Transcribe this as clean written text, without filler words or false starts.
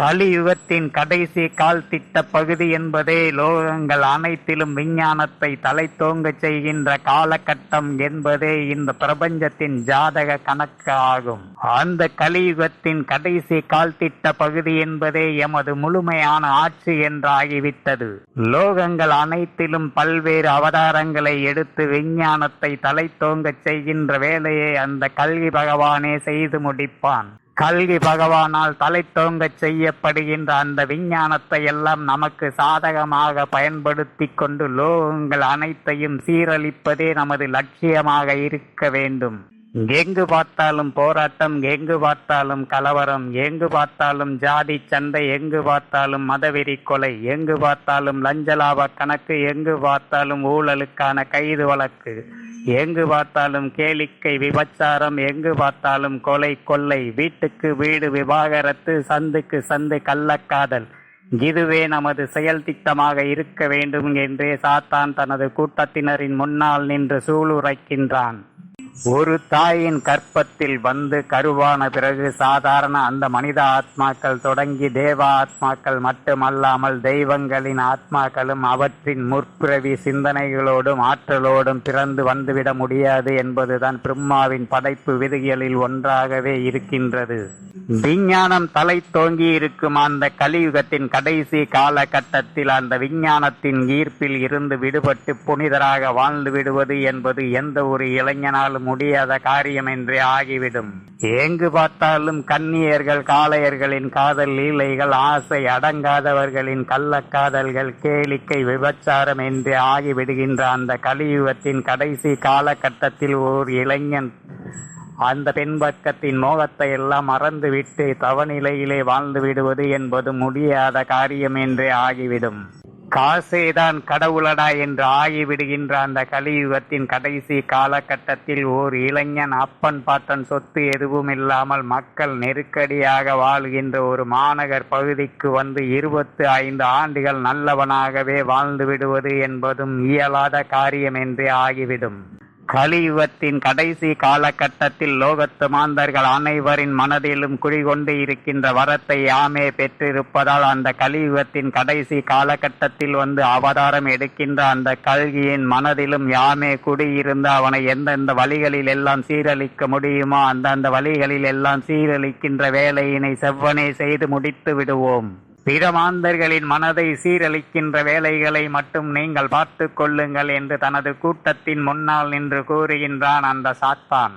கலியுகத்தின் கடைசி கால் திட்ட பகுதி என்பதே லோகங்கள் அனைத்திலும் விஞ்ஞானத்தை தலைத்தோங்கச் செய்கின்ற காலகட்டம் என்பதே இந்த பிரபஞ்சத்தின் ஜாதக கணக்கு ஆகும். அந்த கலியுகத்தின் கடைசி கால் திட்ட பகுதி என்பதே எமது முழுமையான ஆட்சி என்றாகிவிட்டது. லோகங்கள் அனைத்திலும் பல்வேறு அவதாரங்களை எடுத்து விஞ்ஞானத்தை தலைத்தோங்கச் செய்கின்ற வேலையை அந்த கல்கி பகவானே செய்து முடிப்பான். கல்கி பகவானால் தலைத்தோங்கச் செய்யப்படுகின்ற அந்த விஞ்ஞானத்தை எல்லாம் நமக்கு சாதகமாக பயன்படுத்தி கொண்டு லோகங்கள் அனைத்தையும் சீரழிப்பதே நமது லட்சியமாக இருக்க வேண்டும். எங்கு பார்த்தாலும் போராட்டம், எங்கு பார்த்தாலும் கலவரம், எங்கு பார்த்தாலும் ஜாதி சண்டை, எங்கு பார்த்தாலும் மதவெறி கொலை, எங்கு பார்த்தாலும் லஞ்ச லாப கணக்கு, எங்கு பார்த்தாலும் ஊழலுக்கான கைது வழக்கு, எங்கு பார்த்தாலும் கேளிக்கை விபச்சாரம், எங்கு பார்த்தாலும் கொலை கொள்ளை, வீட்டுக்கு வீடு விவாகரத்து, சந்துக்கு சந்து கள்ளக்காதல். இதுவே நமது செயல் திட்டமாக இருக்க வேண்டும் என்றே சாத்தான் தனது கூட்டத்தினரின் முன்னால் நின்று சூளுரைக்கின்றான். ஒரு தாயின் கற்பத்தில் வந்து கருவான பிறகு சாதாரண அந்த மனித ஆத்மாக்கள் தொடங்கி தேவ ஆத்மாக்கள் மட்டுமல்லாமல் தெய்வங்களின் ஆத்மாக்களும் அவற்றின் முற்பிறவி சிந்தனைகளோடும் ஆற்றலோடும் பிறந்து வந்துவிட முடியாது என்பதுதான் பிரம்மாவின் படைப்பு விதிகளில் ஒன்றாகவே இருக்கின்றது. விஞ்ஞானம் தலை தோங்கி இருக்கும் அந்த கலியுகத்தின் கடைசி காலகட்டத்தில் அந்த விஞ்ஞானத்தின் ஈர்ப்பில் இருந்து விடுபட்டு புனிதராக வாழ்ந்து விடுவது என்பது எந்த ஒரு இளைஞனாலும் முடியாத காரியம் என்றே ஆகிவிடும். எங்கு பார்த்தாலும் கன்னியர்கள் காளையர்களின் காதல் லீலைகள், ஆசை அடங்காதவர்களின் கள்ளக்காதல்கள், கேளிக்கை விபச்சாரம் என்றே ஆகிவிடுகின்ற அந்த கலியுகத்தின் கடைசி காலகட்டத்தில் ஓர் இளைஞன் அந்த பெண் பக்கத்தின் மோகத்தை எல்லாம் மறந்துவிட்டு தவநிலையிலே வாழ்ந்து விடுவது என்பது முடியாத காரியம் என்றே ஆகிவிடும். காசேதான் கடவுளடா என்று ஆகிவிடுகின்ற அந்த கலியுகத்தின் கடைசி காலகட்டத்தில் ஓர் இளைஞன் அப்பன் பாட்டன் சொத்து எதுவும் இல்லாமல் மக்கள் நெருக்கடியாக வாழ்கின்ற ஒரு மாநகர் பகுதிக்கு வந்து 25 ஆண்டுகள் நல்லவனாகவே வாழ்ந்து விடுவது என்பதும் இயலாத காரியம் என்றே ஆகிவிடும். கலியுகத்தின் கடைசி காலகட்டத்தில் லோகத்து மாந்தர்கள் அனைவரின் மனதிலும் குடிகொண்டு இருக்கின்ற வரத்தை யாமே பெற்றிருப்பதால் அந்த கலியுகத்தின் கடைசி காலகட்டத்தில் வந்து அவதாரம் எடுக்கின்ற அந்த கல்கியின் மனதிலும் யாமே குடியிருந்து அவனை எந்தெந்த வழிகளில் எல்லாம் சீரழிக்க முடியுமோ அந்தந்த வழிகளில் எல்லாம் சீரழிக்கின்ற வேலையினை செவ்வனே செய்து முடித்து விடுவோம். பிற மாந்தர்களின் மனதை சீரழிக்கின்ற வேலைகளை மட்டும் நீங்கள் பார்த்து கொள்ளுங்கள் என்று தனது கூட்டத்தின் முன்னால் நின்று கூறுகின்றான் அந்த சாத்தான்.